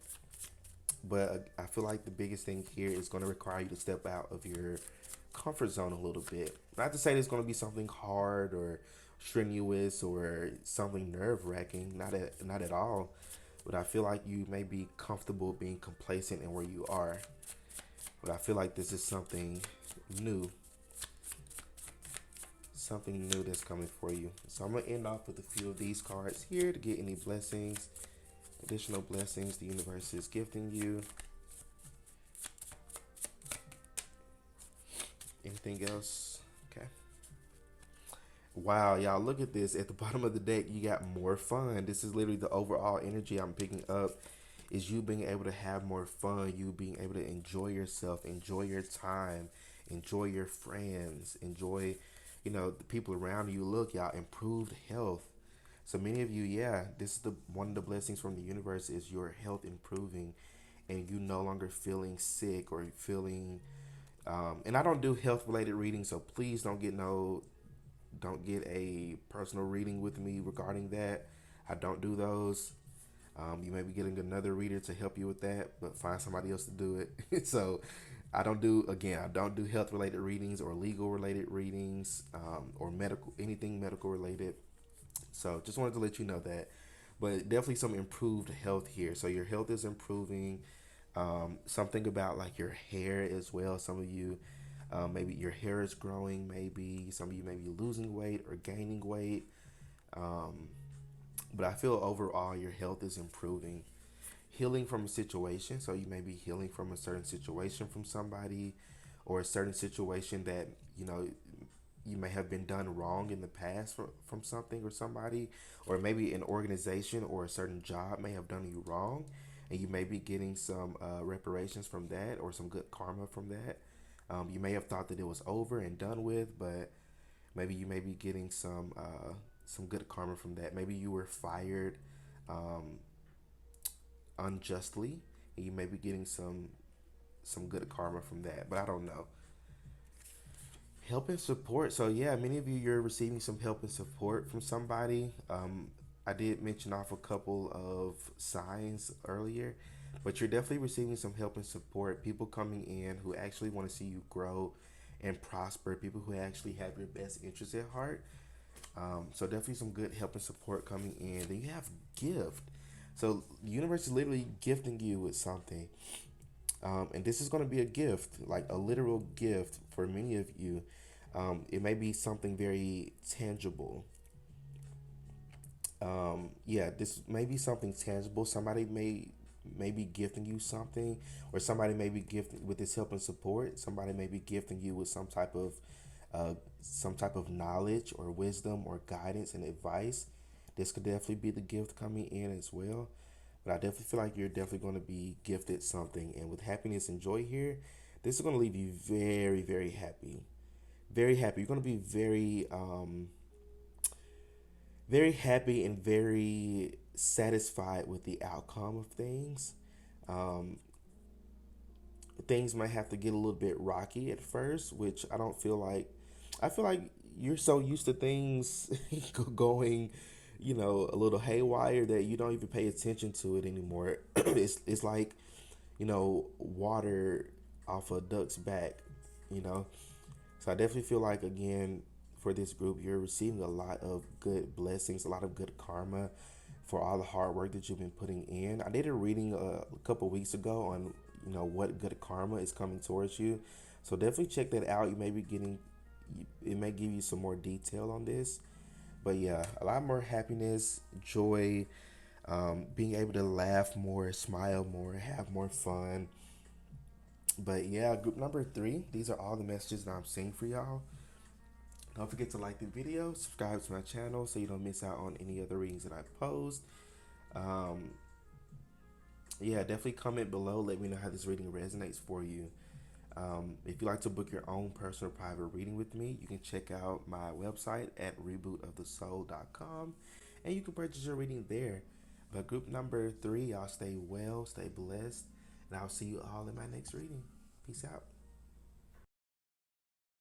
But I feel like the biggest thing here is going to require you to step out of your comfort zone a little bit. Not to say it's going to be something hard or strenuous or something nerve wracking. Not at all. But I feel like you may be comfortable being complacent in where you are. But I feel like this is new, something new that's coming for you. So I'm gonna end off with a few of these cards here to get any blessings, additional blessings the universe is gifting you. Anything else? Okay. Wow, y'all, look at this. At the bottom of the deck, you got more fun. This is literally the overall energy I'm picking up is you being able to have more fun, you being able to enjoy yourself, enjoy your time, enjoy your friends, enjoy, the people around you. Look, y'all, improved health. So many of you, yeah, this is the one of the blessings from the universe is your health improving and you no longer feeling sick or feeling and I don't do health related readings, so please don't get a personal reading with me regarding that. I don't do those. You may be getting another reader to help you with that, but find somebody else to do it. So I don't do health related readings or legal related readings or anything medical related. So just wanted to let you know that. But definitely some improved health here. So your health is improving. Something about like your hair as well. Some of you, maybe your hair is growing. Maybe some of you may be losing weight or gaining weight. Um, but I feel overall your health is improving. Healing from a situation. So you may be healing from a certain situation from somebody or a certain situation that, you may have been done wrong in the past from something or somebody, or maybe an organization or a certain job may have done you wrong, and you may be getting some reparations from that or some good karma from that. You may have thought that it was over and done with, but maybe you may be getting some good karma from that. Maybe you were fired um, unjustly, and you may be getting some good karma from that. But I don't know. Help and support. So yeah, many of you you're receiving some help and support from somebody. I did mention off a couple of signs earlier, but you're definitely receiving some help and support. People coming in who actually want to see you grow and prosper. People who actually have your best interests at heart. So definitely some good help and support coming in. Then you have gift. So the universe is literally gifting you with something. And this is going to be a gift, like a literal gift for many of you. It may be something very tangible. Yeah, this may be something tangible. Somebody may be gifting you something, or somebody may be gifting with this help and support. Somebody may be gifting you with some type of knowledge or wisdom or guidance and advice. This could definitely be the gift coming in as well. But I definitely feel like you're definitely going to be gifted something. And with happiness and joy here, this is going to leave you very, very happy. very happy. You're gonna be very happy and very satisfied with the outcome of things. Um, Things might have to get a little bit rocky at first, which I don't feel like. I feel like you're so used to things going, a little haywire that you don't even pay attention to it anymore. It's like, water off a duck's back, you know. So I definitely feel like, again, for this group, you're receiving a lot of good blessings, a lot of good karma for all the hard work that you've been putting in. I did a reading a couple weeks ago on what good karma is coming towards you. So definitely check that out. You may be getting, it may give you some more detail on this. But yeah, a lot more happiness, joy, being able to laugh more, smile more, have more fun. But yeah, group number three, these are all the messages that I'm seeing for y'all. Don't forget to like the video, subscribe to my channel so you don't miss out on any other readings that I post. Um, yeah, definitely comment below. Let me know how this reading resonates for you. If you'd like to book your own personal private reading with me, you can check out my website at rebootofthesoul.com and you can purchase your reading there. But group number three, y'all stay well, stay blessed, and I'll see you all in my next reading. Peace out.